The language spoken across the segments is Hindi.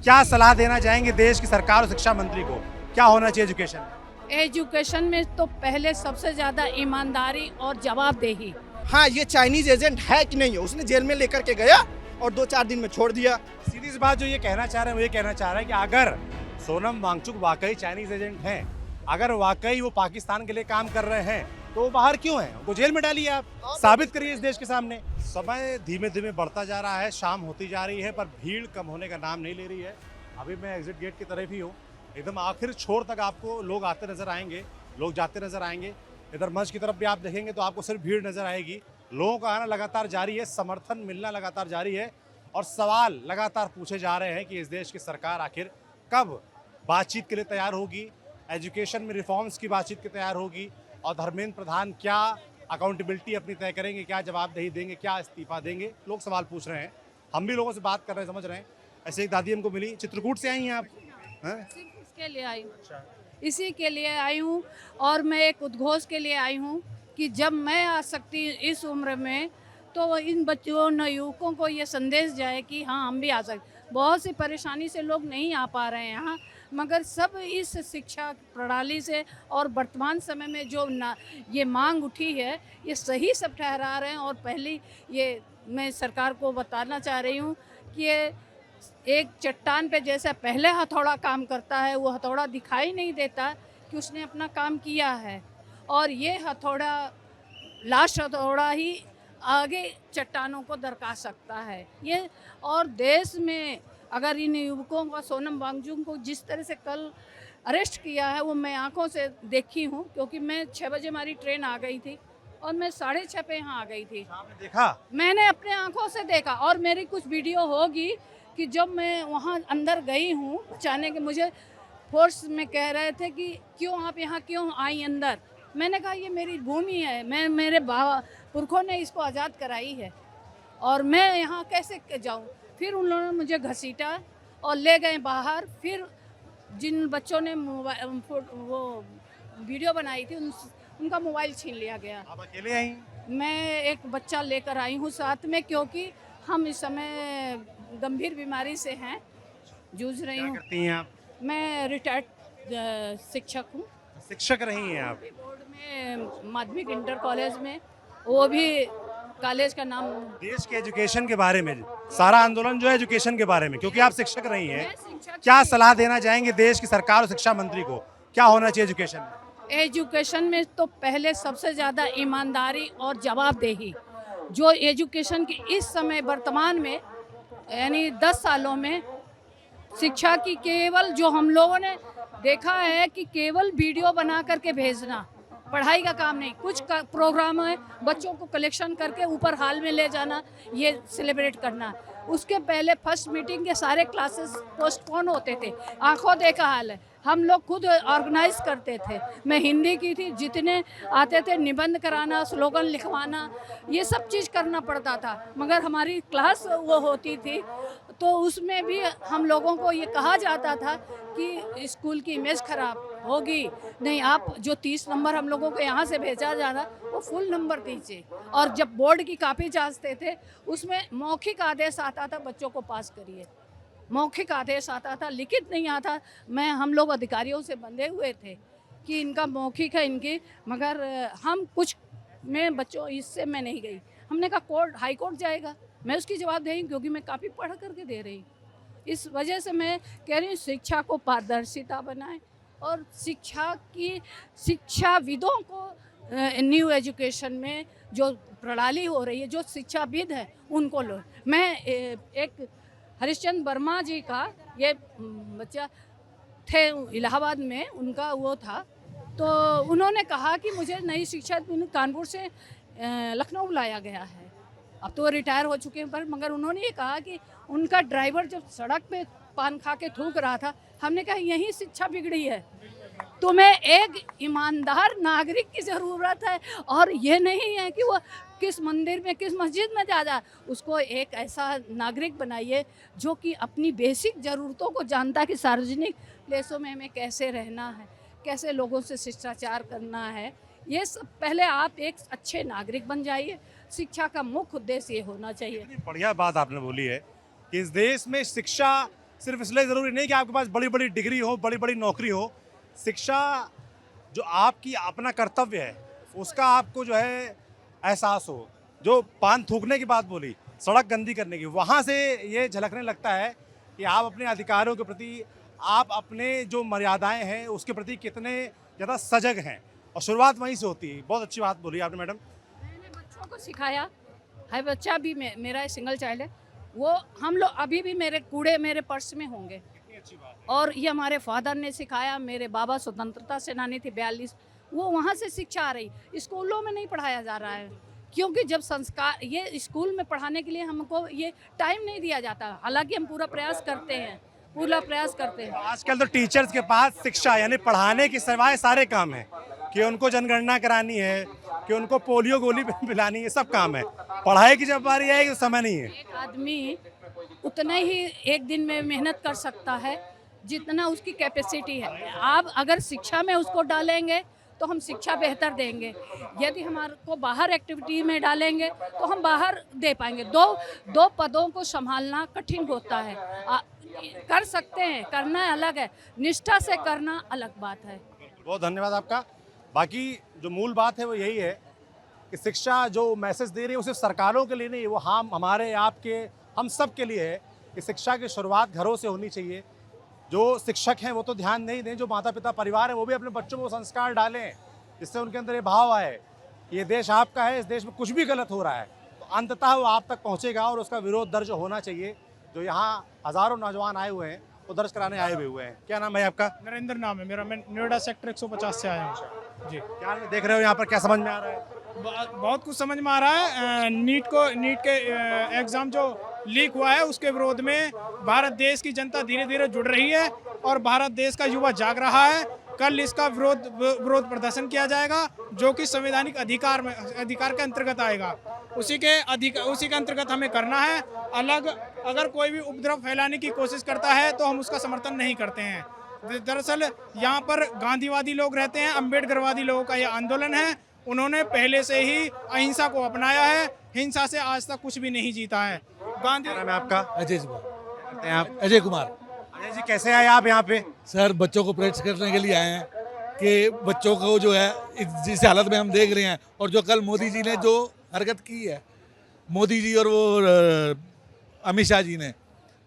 क्या सलाह देना चाहेंगे देश की सरकार और शिक्षा मंत्री को, क्या होना चाहिए एजुकेशन में? एजुकेशन में तो पहले सबसे ज़्यादा ईमानदारी और जवाबदेही। हाँ, ये चाइनीज एजेंट है कि नहीं है, उसने जेल में लेकर के गया और 2-4 दिन में छोड़ दिया। सीधी सी बात जो ये कहना चाह रहे हैं वो ये कहना चाह रहे हैं कि अगर सोनम वांगचुक वाकई चाइनीज एजेंट हैं, अगर वाकई वो पाकिस्तान के लिए काम कर रहे हैं, तो वो बाहर क्यों हैं? उनको जेल में डालिए, आप साबित करिए इस देश के सामने। समय धीमे धीमे बढ़ता जा रहा है, शाम होती जा रही है, पर भीड़ कम होने का नाम नहीं ले रही है। अभी मैं एग्जिट गेट की तरफ ही हूँ, एकदम आखिर छोर तक आपको लोग आते नजर आएंगे, लोग जाते नजर आएंगे। इधर मंच की तरफ भी आप देखेंगे तो आपको सिर्फ भीड़ नजर आएगी। लोगों का आना लगातार जारी है, समर्थन मिलना लगातार जारी है और सवाल लगातार पूछे जा रहे हैं कि इस देश की सरकार आखिर कब बातचीत के लिए तैयार होगी, एजुकेशन में रिफॉर्म्स की बातचीत के तैयार होगी और धर्मेंद्र प्रधान क्या अकाउंटेबिलिटी अपनी तय करेंगे, क्या जवाबदेही देंगे, क्या इस्तीफा देंगे। लोग सवाल पूछ रहे हैं, हम भी लोगों से बात कर रहे हैं, समझ रहे हैं। ऐसे एक दादी हमको मिली, चित्रकूट से आई हैं आप? हैं? सिर्फ इसके लिए आई हूँ, इसी के लिए आई हूँ और मैं एक उद्घोष के लिए आई हूँ कि जब मैं आ सकती इस उम्र में तो इन बच्चों नवयुवकों को ये संदेश जाए कि हाँ हम भी आ सकते। बहुत सी परेशानी से लोग नहीं आ पा रहे हैं यहाँ, मगर सब इस शिक्षा प्रणाली से और वर्तमान समय में जो ये मांग उठी है ये सही सब ठहरा रहे हैं। और पहली ये मैं सरकार को बताना चाह रही हूँ कि ये एक चट्टान पे जैसे पहले हथौड़ा काम करता है, वो हथौड़ा दिखाई नहीं देता कि उसने अपना काम किया है, और ये हथौड़ा लास्ट हथौड़ा ही आगे चट्टानों को दरका सकता है ये। और देश में अगर इन युवकों का, सोनम वांगचुक को जिस तरह से कल अरेस्ट किया है वो मैं आंखों से देखी हूँ, क्योंकि मैं 6 बजे हमारी ट्रेन आ गई थी और मैं 6:30 पे यहाँ आ गई थी। आपने देखा? मैंने अपने आंखों से देखा और मेरी कुछ वीडियो होगी कि जब मैं वहाँ अंदर गई हूँ जाने के, मुझे फोर्स में कह रहे थे कि क्यों आप यहाँ क्यों आई अंदर। मैंने कहा ये मेरी भूमि है, मेरे पुरखों ने इसको आज़ाद कराई है और मैं यहाँ कैसे जाऊँ। फिर उन लोगों ने मुझे घसीटा और ले गए बाहर। फिर जिन बच्चों ने वो वीडियो बनाई थी उनका मोबाइल छीन लिया गया। आप अकेले आई? मैं एक बच्चा लेकर आई हूँ साथ में, क्योंकि हम इस समय गंभीर बीमारी से हैं, जूझ रही क्या हूँ। करती हैं आप? मैं रिटायर्ड शिक्षक हूँ, शिक्षक रही हैं आप? बोर्ड में माध्यमिक इंटर कॉलेज में, वो भी कॉलेज का नाम। देश के एजुकेशन के बारे में सारा आंदोलन जो है एजुकेशन के बारे में, क्योंकि आप शिक्षक रही हैं, मैं शिक्षक क्या ही- सलाह देना चाहेंगे देश की सरकार और शिक्षा मंत्री को, क्या होना चाहिए एजुकेशन में? एजुकेशन में तो पहले सबसे ज़्यादा ईमानदारी और जवाबदेही। जो एजुकेशन की इस समय वर्तमान में यानी 10 सालों में शिक्षा की केवल जो हम लोगों ने देखा है कि केवल वीडियो बना करके भेजना, पढ़ाई का काम नहीं। कुछ का प्रोग्राम है, बच्चों को कलेक्शन करके ऊपर हॉल में ले जाना, ये सेलिब्रेट करना। उसके पहले फर्स्ट मीटिंग के सारे क्लासेस पोस्टपोन होते थे, आंखों देखा हाल है। हम लोग खुद ऑर्गेनाइज करते थे, मैं हिंदी की थी, जितने आते थे निबंध कराना, स्लोगन लिखवाना, ये सब चीज़ करना पड़ता था। मगर हमारी क्लास वो होती थी तो उसमें भी हम लोगों को ये कहा जाता था कि स्कूल की इमेज खराब होगी, नहीं आप जो 30 नंबर हम लोगों को यहाँ से भेजा जाना वो फुल नंबर दीजिए। और जब बोर्ड की कापी जांचते थे उसमें मौखिक आदेश आता था, बच्चों को पास करिए, मौखिक आदेश आता था, लिखित नहीं आता। हम लोग अधिकारियों से बंधे हुए थे कि इनका मौखिक है इनकी, मगर हम कुछ में बच्चों इससे मैं नहीं गई। हमने कहा कोर्ट, हाई कोर्ट जाएगा, मैं उसकी जवाबदेही, क्योंकि मैं काफ़ी पढ़ करके दे रही हूँ। इस वजह से मैं कह रही हूँ शिक्षा को पारदर्शिता बनाएं और शिक्षाविदों को न्यू एजुकेशन में जो प्रणाली हो रही है, जो शिक्षाविद है उनको लो। मैं एक हरिश्चंद्र वर्मा जी का ये बच्चा थे इलाहाबाद में, उनका वो था, तो उन्होंने कहा कि मुझे नई शिक्षा कानपुर से लखनऊ लाया गया है। अब तो वो रिटायर हो चुके हैं, पर मगर उन्होंने ये कहा कि उनका ड्राइवर जब सड़क पे पान खा के थूक रहा था, हमने कहा यही शिक्षा बिगड़ी है। तुम्हें एक ईमानदार नागरिक की ज़रूरत है, और ये नहीं है कि वो किस मंदिर में किस मस्जिद में जा उसको एक ऐसा नागरिक बनाइए जो कि अपनी बेसिक ज़रूरतों को जानता है कि सार्वजनिक प्लेसों में हमें कैसे रहना है, कैसे लोगों से शिष्टाचार करना है। ये सब पहले आप एक अच्छे नागरिक बन जाइए, शिक्षा का मुख्य उद्देश्य ये होना चाहिए। इतनी बढ़िया बात आपने बोली है कि इस देश में शिक्षा सिर्फ इसलिए ज़रूरी नहीं कि आपके पास बड़ी बड़ी डिग्री हो, बड़ी बड़ी नौकरी हो। शिक्षा जो आपकी अपना कर्तव्य है उसका आपको जो है एहसास हो। जो पान थूकने की बात बोली, सड़क गंदी करने की, वहाँ से ये झलकने लगता है कि आप अपने अधिकारों के प्रति, आप अपने जो मर्यादाएं हैं उसके प्रति कितने ज़्यादा सजग हैं, और शुरुआत वहीं से होती है। बहुत अच्छी बात बोली आपने मैडम। मैंने बच्चों को सिखाया है, बच्चा भी मेरा सिंगल चाइल्ड है, वो हम लोग अभी भी मेरे कूड़े मेरे पर्स में होंगे। कितनी अच्छी बात है। और ये हमारे फादर ने सिखाया, मेरे बाबा स्वतंत्रता सेनानी थे 42, वो वहाँ से शिक्षा आ रही, स्कूलों में नहीं पढ़ाया जा रहा है, क्योंकि जब संस्कार ये स्कूल में पढ़ाने के लिए हमको ये टाइम नहीं दिया जाता। हालांकि हम पूरा प्रयास करते हैं, पूरा प्रयास करते हैं। आजकल तो टीचर्स के पास शिक्षा यानी पढ़ाने के सिवाय सारे काम हैं, कि उनको जनगणना करानी है, कि उनको पोलियो गोली पिलानी है, सब काम है। पढ़ाई की जब बारी आएगी तो समय नहीं है। एक आदमी उतना ही एक दिन में मेहनत कर सकता है जितना उसकी कैपेसिटी है। आप अगर शिक्षा में उसको डालेंगे तो हम शिक्षा बेहतर देंगे, यदि हमारे को बाहर एक्टिविटी में डालेंगे तो हम बाहर दे पाएंगे। दो पदों को संभालना कठिन होता है। कर सकते हैं, करना अलग है, निष्ठा से करना अलग बात है। बहुत धन्यवाद आपका। बाकी जो मूल बात है वो यही है कि शिक्षा जो मैसेज दे रही है वो सिर्फ सरकारों के लिए नहीं, वो हमारे आपके हम सब के लिए है कि शिक्षा की शुरुआत घरों से होनी चाहिए। जो शिक्षक हैं वो तो ध्यान नहीं दें, जो माता पिता परिवार है वो भी अपने बच्चों को संस्कार डालें, जिससे उनके अंदर ये भाव आए कि ये देश आपका है, इस देश में कुछ भी गलत हो रहा है तो अंततः वो आप तक पहुँचेगा और उसका विरोध दर्ज होना चाहिए। जो यहाँ हज़ारों नौजवान आए हुए हैं वो दर्ज कराने आए हुए हैं। क्या नाम है आपका? नरेंद्र नाम है मेरा, मैं नोएडा सेक्टर 150 से आया हूँ जी। क्या देख रहे हो यहाँ पर, क्या समझ में आ रहा है? बहुत कुछ समझ में आ रहा है। नीट के एग्ज़ाम जो लीक हुआ है उसके विरोध में भारत देश की जनता धीरे धीरे जुड़ रही है और भारत देश का युवा जाग रहा है। कल इसका विरोध प्रदर्शन किया जाएगा जो कि संवैधानिक अधिकार के अंतर्गत आएगा। उसी के अंतर्गत हमें करना है। अगर कोई भी उपद्रव फैलाने की कोशिश करता है तो हम उसका समर्थन नहीं करते हैं। दरअसल यहाँ पर गांधीवादी लोग रहते हैं, अम्बेडकरवादी लोगों का ये आंदोलन है। उन्होंने पहले से ही अहिंसा को अपनाया है, हिंसा से आज तक कुछ भी नहीं जीता है। गांधी नाम है आपका? अजय कुमार। आप अजय कुमार। अजय जी, कैसे आए आप यहाँ पे? सर, बच्चों को प्रेरित करने के लिए आए हैं कि बच्चों को जो है जिस हालत में हम देख रहे हैं, और जो कल मोदी जी ने जो हरकत की है, मोदी जी और वो अमित शाह जी ने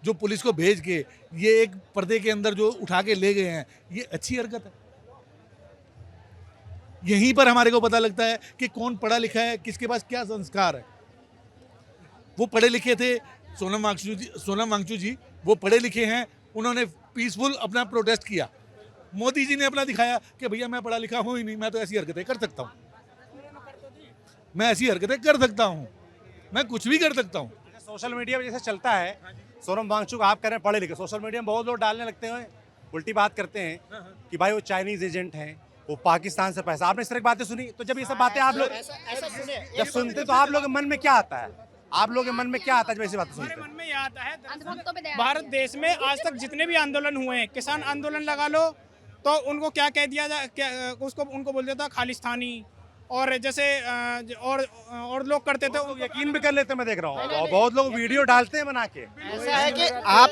जो पुलिस को भेज के ये एक पर्दे के अंदर जो उठा के ले गए हैं, ये अच्छी हरकत है। यहीं पर हमारे को पता लगता है कि कौन पढ़ा लिखा है, किसके पास क्या संस्कार है। वो पढ़े लिखे थे, सोनम वांगचुक जी वो पढ़े लिखे हैं, उन्होंने पीसफुल अपना प्रोटेस्ट किया। मोदी जी ने अपना दिखाया कि भैया मैं पढ़ा लिखा हूँ ही नहीं, मैं तो ऐसी हरकतें कर सकता हूँ, मैं ऐसी हरकतें कर सकता हूँ, मैं कुछ भी कर सकता हूँ। सोशल मीडिया में जैसे चलता है, सोनम वांगचुक आप कह रहे हैं पढ़े लिखे, सोशल मीडिया में बहुत लोग डालने लगते हैं, उल्टी बात करते हैं कि भाई वो चाइनीज एजेंट हैं, वो पाकिस्तान से पैसा। आपने इस तरह की बातें सुनी? तो जब ये सब बातें आप लोग जब सुनते तो आप लोगों के मन में क्या आता है? आप लोगों के मन में क्या आता है जब ऐसी बातें सुनते हमारे हैं? मन में ये आता है, भारत देश में आज तक जितने भी आंदोलन हुए हैं, किसान आंदोलन लगा लो तो उनको क्या कह दिया उनको बोल देता खालिस्तानी, और जैसे और लोग करते थे, यकीन भी कर लेते हैं, मैं देख रहा हूँ और बहुत लोग वीडियो डालते हैं बना के। ऐसा है कि आप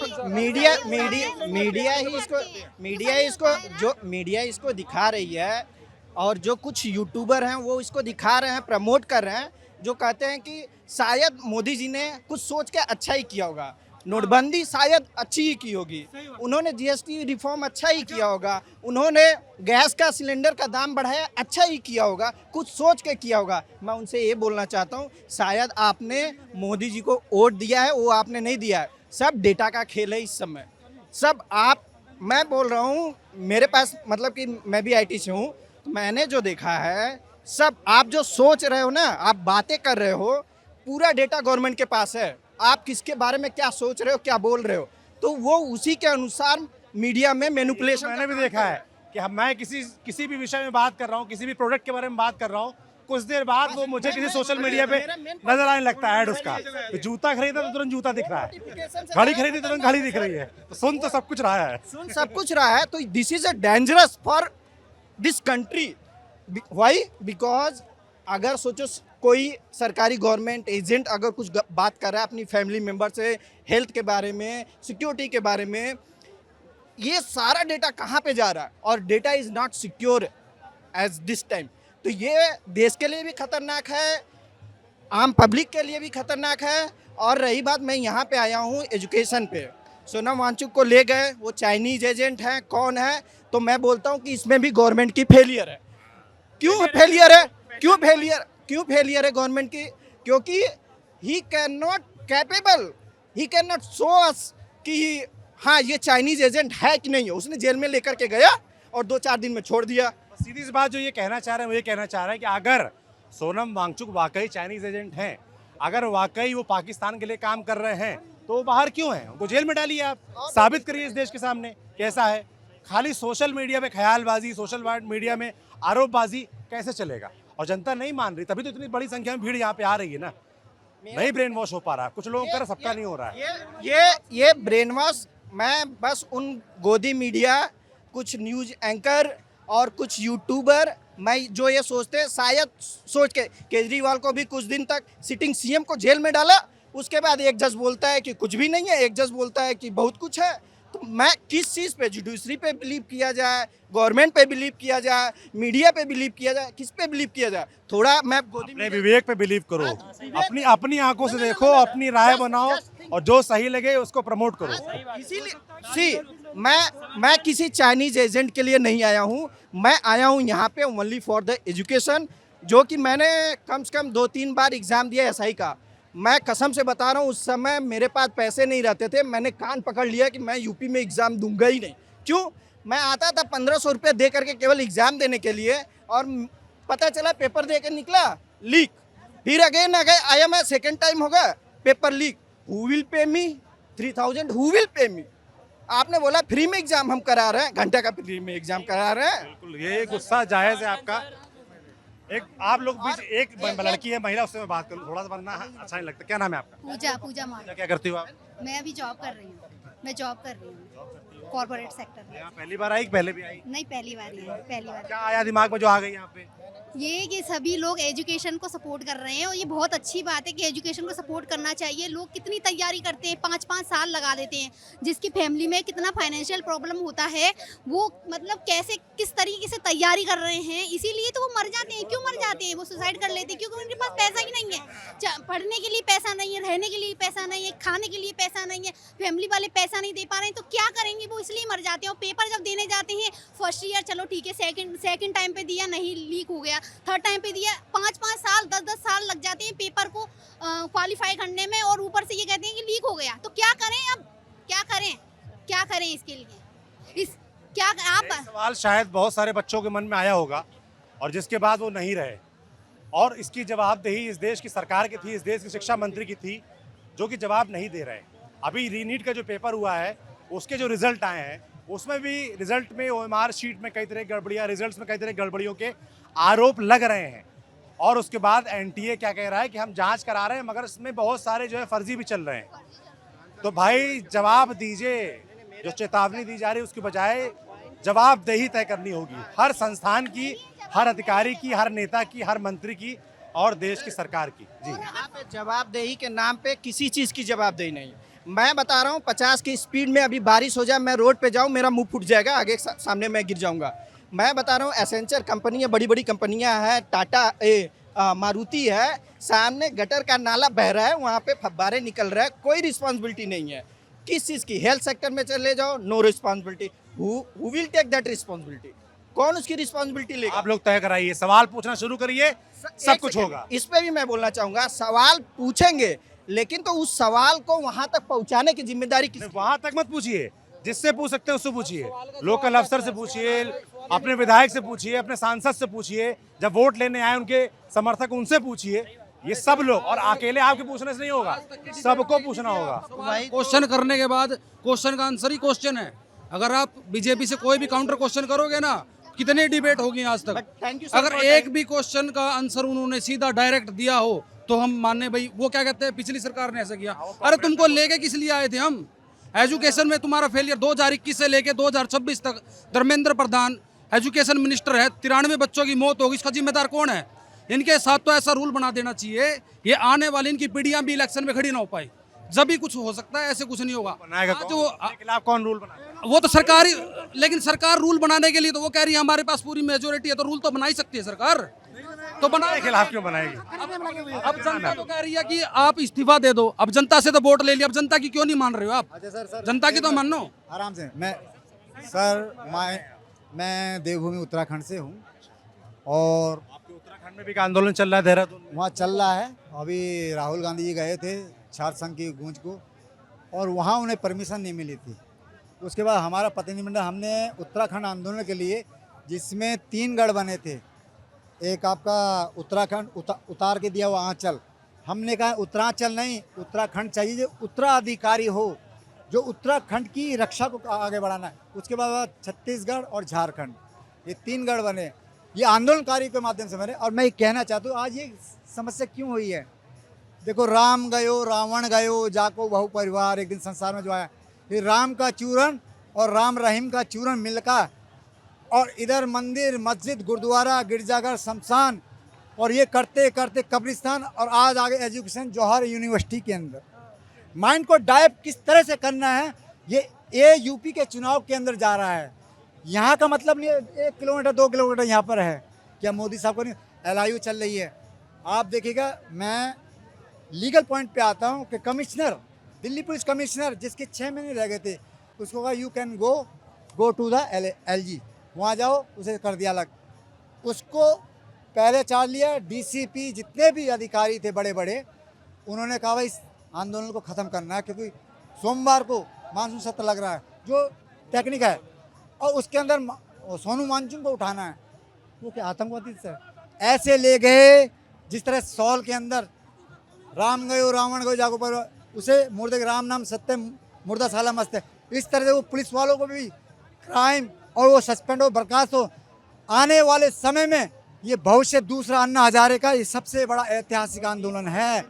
मीडिया इसको दिखा रही है, और जो कुछ यूट्यूबर हैं वो इसको दिखा रहे हैं, प्रमोट कर रहे हैं, जो कहते हैं कि शायद मोदी जी ने कुछ सोच के अच्छा ही किया होगा, नोटबंदी शायद अच्छी ही की होगी, उन्होंने जीएसटी रिफॉर्म अच्छा ही किया होगा, उन्होंने गैस का सिलेंडर का दाम बढ़ाया अच्छा ही किया होगा, कुछ सोच के किया होगा। मैं उनसे ये बोलना चाहता हूँ, शायद आपने मोदी जी को वोट दिया है, वो आपने नहीं दिया है, सब डेटा का खेल है इस समय। सब मैं बोल रहा हूँ, मेरे पास मतलब कि मैं भी IT से हूँ, तो मैंने जो देखा है, सब आप जो सोच रहे हो ना, आप बातें कर रहे हो, पूरा डेटा गवर्नमेंट के पास है। आप किसके बारे में क्या सोच रहे हो, क्या बोल रहे हो, तो वो उसी के अनुसार मीडिया में मैनिपुलेशन। मैंने भी देखा है कि मैं किसी भी विषय में बात कर रहा हूँ, किसी भी प्रोडक्ट के बारे में बात कर रहा हूँ, कुछ देर बाद वो मुझे किसी सोशल मीडिया पे नजर आने लगता है ऐड उसका। तो जूता खरीदा तो तुरंत जूता दिख रहा है, घड़ी खरीदी तो तुरंत घड़ी दिख रही है, तो सुन तो सब कुछ रहा है, सब कुछ रहा है। तो this is a dangerous for this country. Why? Because अगर सोचो कोई सरकारी गवर्नमेंट एजेंट अगर कुछ बात कर रहा है अपनी फैमिली मेम्बर से, हेल्थ के बारे में, सिक्योरिटी के बारे में, ये सारा डेटा कहाँ पे जा रहा है और data is not secure as this time. तो ये देश के लिए भी खतरनाक है, आम पब्लिक के लिए भी खतरनाक है। और रही बात, मैं यहाँ पे आया हूँ एजुकेशन पे, सोनम वांगचुक को ले गए, वो चाइनीज एजेंट हैं, कौन है, तो मैं बोलता हूँ कि इसमें भी गवर्नमेंट की फेलियर है। क्यों फेलियर है? क्यों फेलियर है गवर्नमेंट की? क्योंकि he can not show us कि हाँ ये चाइनीज एजेंट है कि नहीं है। उसने जेल में लेकर के गया और 2-4 दिन में छोड़ दिया। सीधी सी बात जो ये कहना चाह रहे हैं वो ये कहना चाह रहे हैं कि अगर सोनम वांगचुक वाकई चाइनीज एजेंट हैं, अगर वाकई वो पाकिस्तान के लिए काम कर रहे हैं, तो वो बाहर क्यों हैं? उनको जेल में डालिए, आप साबित करिए इस देश के सामने कैसा है। खाली सोशल मीडिया में ख्यालबाजी, सोशल मीडिया में आरोपबाजी कैसे चलेगा? और जनता नहीं मान रही, तभी तो इतनी बड़ी संख्या में भीड़ यहाँ पे आ रही है ना। नहीं ब्रेन वॉश हो पा रहा है, कुछ लोगों का, सबका नहीं हो रहा है। ये ब्रेन वॉश, मैं बस उन गोदी मीडिया, कुछ न्यूज एंकर और कुछ यूट्यूबर, मैं जो ये सोचते हैं, शायद सोच के केजरीवाल को भी कुछ दिन तक सिटिंग सीएम को जेल में डाला, उसके बाद एक जज बोलता है कि कुछ भी नहीं है, एक जज बोलता है कि बहुत कुछ है। तो मैं किस चीज़ पे, जुडिशरी पे बिलीव किया जाए, गवर्नमेंट पे बिलीव किया जाए, मीडिया पे बिलीव किया जाए, किस पे बिलीव किया जाए? थोड़ा मैं अपने विवेक पे बिलीव करो, अपनी आंखों से देखो, अपनी राय बनाओ और जो सही लगे उसको प्रमोट करो। इसीलिए मैं किसी चाइनीज एजेंट के लिए नहीं आया हूँ, मैं आया हूँ यहाँ पे ओनली फॉर द एजुकेशन, जो कि मैंने कम से कम 2-3 बार एग्ज़ाम दिया एसआई का। मैं कसम से बता रहा हूँ, उस समय मेरे पास पैसे नहीं रहते थे, मैंने कान पकड़ लिया कि मैं यूपी में एग्ज़ाम दूंगा ही नहीं। क्यों? मैं आता था 1500 रुपये दे करके केवल एग्ज़ाम देने के लिए, और पता चला पेपर दे के निकला लीक। फिर अगेन आया मैं, सेकेंड टाइम होगा paper leak. Who will pay me 3000? Who will pay मी? आपने बोला फ्री में एग्जाम हम करा रहे हैं, घंटे का फ्री में एग्जाम करा रहे हैं। बिल्कुल, ये गुस्सा जायज़ है आपका। एक आप लोग बीच एक लड़की है, महिला, उससे मैं बात करूँ थोड़ा सा, वरना अच्छा नहीं लगता। क्या नाम है आपका? पूजा मान। क्या करती हो आप? मैं अभी जॉब कर रही हूँ, मैं जॉब कर रही हूँ कॉर्पोरेट सेक्टर में। यहाँ पहली बार आई कि पहले भी आई? नहीं, पहली बार ही है, पहली बार। क्या आया दिमाग में जो आ गई यहाँ पे? ये कि सभी लोग एजुकेशन को सपोर्ट कर रहे हैं, और ये बहुत अच्छी बात है कि एजुकेशन को सपोर्ट करना चाहिए। लोग कितनी तैयारी करते हैं, 5-5 साल लगा देते हैं, जिसकी फैमिली में कितना फाइनेंशियल प्रॉब्लम होता है, वो मतलब कैसे किस तरीके से तैयारी कर रहे हैं, इसीलिए तो वो मर जाते हैं। क्यों मर जाते हैं? वो सुसाइड कर लेते हैं क्योंकि उनके पास पैसा ही नहीं है। पढ़ने के लिए पैसा नहीं है, रहने के लिए पैसा नहीं है, खाने के लिए पैसा नहीं है, फैमिली वाले पैसा नहीं दे पा रहे हैं, तो क्या करेंगे? वो इसलिए मर जाते हैं। और पेपर जब देने जाते हैं, फर्स्ट ईयर चलो ठीक है, सेकंड टाइम पे दिया, नहीं लीक हो गया, थर्ड टाइम पे दिया, 5-5 साल 10-10 साल लग जाते हैं पेपर को क्वालिफाई करने में, और ऊपर से ये कहते हैं कि लीक हो गया। तो क्या करें? अब क्या करें इसके लिए? आप सवाल शायद बहुत सारे बच्चों के मन में आया होगा और जिसके बाद वो नहीं रहे, और इसकी जवाबदेही इस देश की सरकार की थी, इस देश की शिक्षा मंत्री की थी, जो कि जवाब नहीं दे रहे। अभी रीनीट का जो पेपर हुआ है, उसके जो रिजल्ट आए हैं, उसमें भी रिजल्ट में ओएमआर शीट में कई तरह की गड़बड़ियाँ, रिजल्ट्स में कई तरह की गड़बड़ियों के आरोप लग रहे हैं। और उसके बाद एनटीए क्या कह रहा है कि हम जांच करा रहे हैं, मगर इसमें बहुत सारे जो है फर्जी भी चल रहे हैं। तो भाई जवाब दीजिए, जो चेतावनी दी जा रही है उसके बजाय जवाबदेही तय करनी होगी, हर संस्थान की, हर अधिकारी की, हर नेता की, हर मंत्री की और देश की सरकार की। जी, यहाँ पे जवाबदेही के नाम पे किसी चीज़ की जवाबदेही नहीं। मैं बता रहा हूँ 50 की स्पीड में अभी बारिश हो जाए, मैं रोड पे जाऊँ, मेरा मुंह फूट जाएगा, आगे सामने मैं गिर जाऊँगा। मैं बता रहा हूँ एसेंचर कंपनी है, बड़ी बड़ी कंपनियाँ हैं, टाटा मारुति है, सामने गटर का नाला बह रहा है, वहाँ पे फव्वारे निकल रहा है, कोई रिस्पॉन्सिबिलिटी नहीं है किस चीज़ की। हेल्थ सेक्टर में चले जाओ, no responsibility. Who will take that responsibility? कौन उसकी रिस्पॉन्सिबिलिटी लेगा? आप लोग तय कराइए, सवाल पूछना शुरू करिए, सब कुछ होगा। इस पे भी मैं बोलना चाहूँगा, सवाल पूछेंगे, लेकिन तो उस सवाल को वहाँ तक पहुँचाने की जिम्मेदारी किसकी? वहां तक मत पूछिए, जिससे पूछ सकते हैं उससे पूछिए, लोकल अफसर से पूछिए, अपने विधायक से पूछिए, अपने सांसद से पूछिए, जब वोट लेने आए उनके समर्थक उनसे पूछिए। ये सब लोग, और अकेले आपके पूछने से नहीं होगा, सबको पूछना होगा। क्वेश्चन करने के बाद क्वेश्चन का आंसर ही क्वेश्चन है। अगर आप बीजेपी से कोई भी काउंटर क्वेश्चन करोगे ना, कितने डिबेट होगी आज तक, अगर एक भी क्वेश्चन का आंसर उन्होंने सीधा डायरेक्ट दिया हो तो हम माने भाई, वो क्या कहते हैं पिछली सरकार ने ऐसा किया। अरे तुमको लेके किस लिए आए थे हम? एजुकेशन में तुम्हारा फेलियर 2021 से लेके 2026 तक धर्मेंद्र प्रधान एजुकेशन मिनिस्टर है, 93 बच्चों की मौत होगी, इसका जिम्मेदार कौन है? इनके साथ तो ऐसा रूल बना देना चाहिए, ये आने वाली इनकी पीढ़ियां भी इलेक्शन में खड़ी ना हो पाए, जब भी कुछ हो सकता है, ऐसे कुछ नहीं होगा। बनाएगा आज कौन? इसके खिलाफ कौन रूल बनाएगा? वो तो सरकार ही, लेकिन सरकार रूल बनाने के लिए तो वो कह रही है हमारे पास पूरी मेजोरिटी है, तो रूल तो बना ही सकती है सरकार, तो बना। इसके खिलाफ क्यों बनाएगी? अब जनता तो कह रही है कि आप इस्तीफा दे दो, अब जनता से तो वोट ले लिया, अब जनता की क्यों नहीं मान रहे हो आप? जनता की तो मानो। आराम से। मैं देवभूमि उत्तराखंड से हूँ और आपके उत्तराखंड में भी का आंदोलन चल रहा है देहरादून में? वहाँ चल रहा है। अभी राहुल गांधी जी गए थे छात्र संघ की गूंज को और वहाँ उन्हें परमिशन नहीं मिली थी। उसके बाद हमारा प्रतिनिधिमंडल, हमने उत्तराखंड आंदोलन के लिए, जिसमें 3 गढ़ बने थे, एक आपका उत्तराखंड उतार के दिया हुआ आंचल, हमने कहा उत्तरांचल नहीं, उत्तराखंड चाहिए जो उत्तराधिकारी हो, जो उत्तराखंड की रक्षा को आगे बढ़ाना है। उसके बाद छत्तीसगढ़ और झारखंड, ये 3 गढ़ बने, ये आंदोलनकारी के माध्यम से बने। और मैं ये कहना चाहता हूँ आज ये समस्या क्यों हुई है। देखो, राम गयो रावण गयो जाको बहु परिवार, एक दिन संसार में जो आया, ये राम का चूरन और राम रहीम का चूरन मिलकर, और इधर मंदिर मस्जिद गुरुद्वारा गिरजाघर शमशान, और ये करते करते कब्रिस्तान, और आज आगे एजुकेशन जौहर यूनिवर्सिटी के अंदर। माइंड को डाइव किस तरह से करना है, ये यूपी के चुनाव के अंदर जा रहा है। यहाँ का मतलब नहीं है 1 किलोमीटर 2 किलोमीटर यहाँ पर है, क्या मोदी साहब को नहीं? LIU चल रही है, आप देखिएगा। मैं लीगल पॉइंट पे आता हूँ कि कमिश्नर, दिल्ली पुलिस कमिश्नर, जिसके 6 महीने रह गए थे, उसको कहा you can go to the LG, वहाँ जाओ, उसे कर दिया अलग। उसको पहले चार्ज लिया, DCP जितने भी अधिकारी थे बड़े बड़े, उन्होंने कहा भाई इस आंदोलन को ख़त्म करना है, क्योंकि सोमवार को मानसून सत्र लग रहा है, जो टेक्निक है, और उसके अंदर सोनू वांगचुक को उठाना है। वो क्या आतंकवादी सर ऐसे ले गए, जिस तरह सौल के अंदर राम गयो रावण गयो जाको पर, उसे मुर्दे के राम नाम सत्य मुर्दा साला मस्त है। इस तरह से वो पुलिस वालों को भी क्राइम, और वो सस्पेंड हो, बर्खास्त हो। आने वाले समय में ये भविष्य दूसरा अन्ना हजारे का ये सबसे बड़ा ऐतिहासिक आंदोलन है।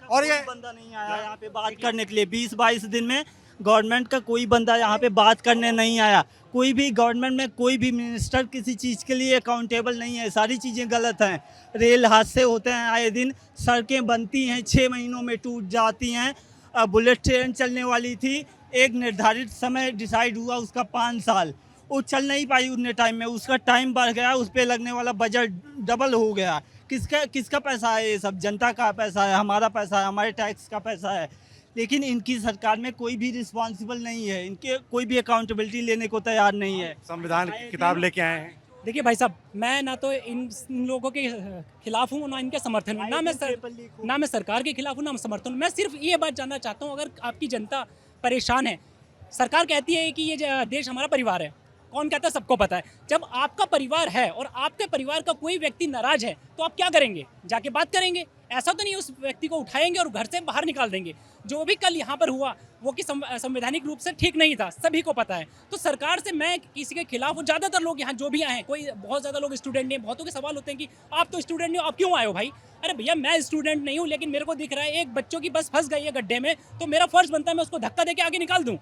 और ये बंदा नहीं आया यहाँ पे बात करने के लिए, 20-22 दिन में गवर्नमेंट का कोई बंदा यहाँ पे बात करने नहीं आया। कोई भी गवर्नमेंट में कोई भी मिनिस्टर किसी चीज़ के लिए अकाउंटेबल नहीं है, सारी चीज़ें गलत हैं। रेल हादसे होते हैं आए दिन, सड़कें बनती हैं 6 महीनों में टूट जाती हैं। बुलेट ट्रेन चलने वाली थी, एक निर्धारित समय डिसाइड हुआ उसका 5 साल, वो चल नहीं पाई उतने टाइम में, उसका टाइम बढ़ गया, उस पर लगने वाला बजट डबल हो गया। किसका पैसा है ये सब? जनता का पैसा है, हमारा पैसा है, हमारे टैक्स का पैसा है। लेकिन इनकी सरकार में कोई भी रिस्पॉन्सिबल नहीं है, इनके कोई भी अकाउंटेबिलिटी लेने को तैयार नहीं है। संविधान की किताब लेके आए हैं। देखिए भाई साहब, मैं ना तो इन लोगों के खिलाफ हूँ, ना इनके समर्थन हूँ, ना मैं सरकार के खिलाफ हूँ, ना समर्थन हूँ। मैं सिर्फ ये बात जानना चाहता हूँ, अगर आपकी जनता परेशान है, सरकार कहती है कि ये देश हमारा परिवार है, कौन कहता है? सबको पता है। जब आपका परिवार है और आपके परिवार का कोई व्यक्ति नाराज है, तो आप क्या करेंगे? जाके बात करेंगे? ऐसा तो नहीं उस व्यक्ति को उठाएंगे और घर से बाहर निकाल देंगे। जो भी कल यहाँ पर हुआ वो कि संवैधानिक रूप से ठीक नहीं था, सभी को पता है। तो सरकार से मैं किसी के खिलाफ हूँ। ज़्यादातर लोग यहाँ जो भी आए हैं, कोई बहुत ज़्यादा लोग स्टूडेंट नहीं, बहुतों के सवाल होते हैं कि आप तो स्टूडेंट नहीं हो, आप क्यों आए हो भाई? अरे भैया, मैं स्टूडेंट नहीं हूँ, लेकिन मेरे को दिख रहा है एक बच्चों की बस फंस गई है गड्ढे में, तो मेरा फर्ज बनता है मैं उसको धक्का दे के आगे निकाल दूँ।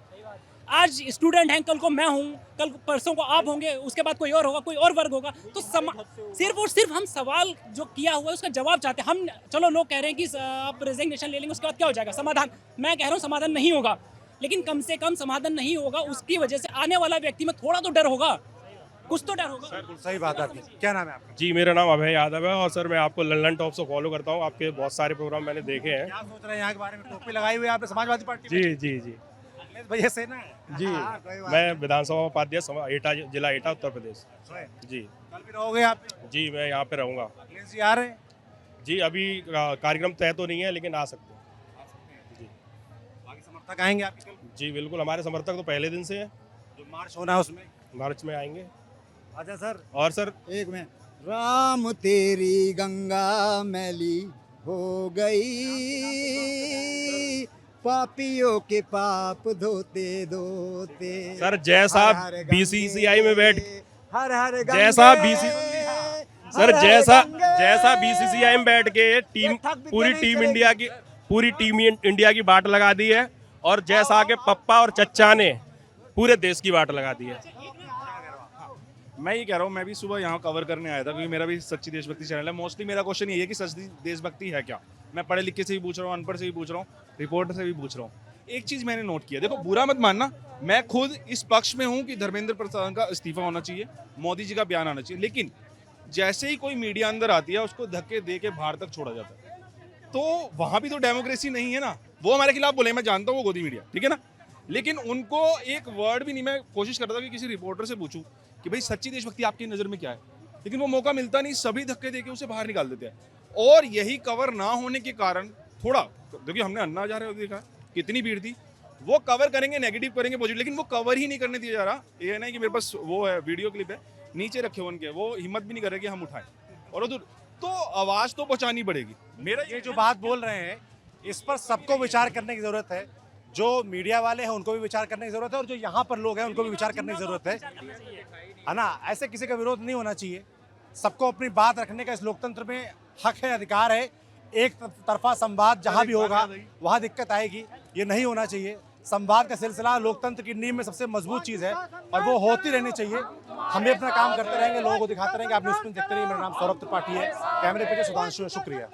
आज स्टूडेंट हैं, कल को मैं हूँ, कल परसों को आप होंगे, उसके बाद कोई और होगा, कोई और वर्ग होगा। तो सिर्फ और सिर्फ हम सवाल जो किया हुआ है उसका जवाब चाहते हैं हम। चलो लोग कह रहे हैं कि आप रेजिग्नेशन ले लेंगे, उसके बाद क्या हो जाएगा? समाधान। मैं कह रहा हूँ समाधान नहीं होगा, लेकिन कम से कम समाधान नहीं होगा, उसकी वजह से आने वाला व्यक्ति में थोड़ा तो डर होगा, कुछ तो डर होगा। बिल्कुल सही बात है आपकी। क्या नाम है आपका? जी, मेरा नाम अभय यादव है और सर मैं आपको लंदन टॉप से फॉलो करता हूँ। आपके बहुत सारे प्रोग्राम मैंने देखे हैं। क्या सोच रहे हैं यहाँ के बारे में? टोपी लगाई हुई है आपने समाजवादी पार्टी में? जी जी जी भैया से ना जी, मैं विधानसभा उपाध्यक्ष एटा, जिला एटा, उत्तर प्रदेश। जी, कल भी रहोगे आप? जी, मैं यहाँ पे रहूँगा। अखिलेश जी आ रहे हैं? जी, अभी कार्यक्रम तय तो नहीं है, लेकिन आ सकते हैं। जी, बाकी समर्थक आएंगे आपके कल? जी बिल्कुल, हमारे समर्थक तो पहले दिन से है। जो मार्च होना है उसमें? मार्च में आएंगे। अच्छा सर, और सर एक में राम तेरी गंगा मैली हो गई, पापियों के पाप धोते धोते। सर, जैसा हर हर BCCI में बैठ हर हर गंगे, जैसा सर हर जैसा गंगे। जैसा BCCI में बैठ के पूरी टीम इंडिया की बाट लगा दी है, और जैसा आके पप्पा और चच्चा ने पूरे देश की बाट लगा दी है। मैं ये कह रहा हूँ, मैं भी सुबह यहाँ कवर करने आया था क्योंकि मेरा भी सच्ची देशभक्ति चैनल है। मोस्टली मेरा क्वेश्चन ये है कि सच्ची देशभक्ति है क्या। मैं पढ़े लिखे से भी पूछ रहा हूँ, अनपढ़ से भी पूछ रहा हूँ, रिपोर्टर से भी पूछ रहा हूँ। एक चीज़ मैंने नोट किया, देखो बुरा मत मानना, मैं खुद इस पक्ष में हूँ कि धर्मेंद्र प्रधान का इस्तीफा होना चाहिए, मोदी जी का बयान आना चाहिए, लेकिन जैसे ही कोई मीडिया अंदर आती है उसको धक्के दे के बाहर तक छोड़ा जाता है। तो वहाँ भी तो डेमोक्रेसी नहीं है ना। वो हमारे खिलाफ बोले, मैं जानता हूँ वो गोदी मीडिया, ठीक है ना, लेकिन उनको एक वर्ड भी नहीं। मैं कोशिश करता था कि किसी रिपोर्टर से पूछूं कि भाई सच्ची देशभक्ति आपकी नज़र में क्या है, लेकिन वो मौका मिलता नहीं, सभी धक्के देके उसे बाहर निकाल देते हैं। और यही कवर ना होने के कारण थोड़ा, देखिए हमने अन्ना हजारे देखा कितनी भीड़ थी, वो कवर करेंगे, नेगेटिव करेंगे, पॉजिटिव, लेकिन वो कवर ही नहीं करने दिया जा रहा। ये नहीं कि मेरे पास वो है वीडियो क्लिप है, नीचे रखे उनके, वो हिम्मत भी नहीं कर रहे कि हम उठाएं। और उधर तो आवाज़ तो पहुँचानी पड़ेगी। मेरा ये जो बात बोल रहे हैं इस पर सबको विचार करने की ज़रूरत है। जो मीडिया वाले हैं उनको भी विचार करने की ज़रूरत है और जो यहाँ पर लोग हैं उनको भी विचार करने की ज़रूरत है ना। ऐसे किसी का विरोध नहीं होना चाहिए, सबको अपनी बात रखने का इस लोकतंत्र में हक है, अधिकार है। एक तरफा संवाद जहाँ भी होगा वहाँ दिक्कत आएगी, ये नहीं होना चाहिए। संवाद का सिलसिला लोकतंत्र की नींव में सबसे मजबूत चीज़ है और वो होती रहनी चाहिए। हम भी अपना काम करते रहेंगे, लोगों को दिखाते रहेंगे। आप न्यूज़ देखते रहिए। मेरा नाम सौरभ त्रिपाठी है, कैमरे पे सुधांशु, शुक्रिया।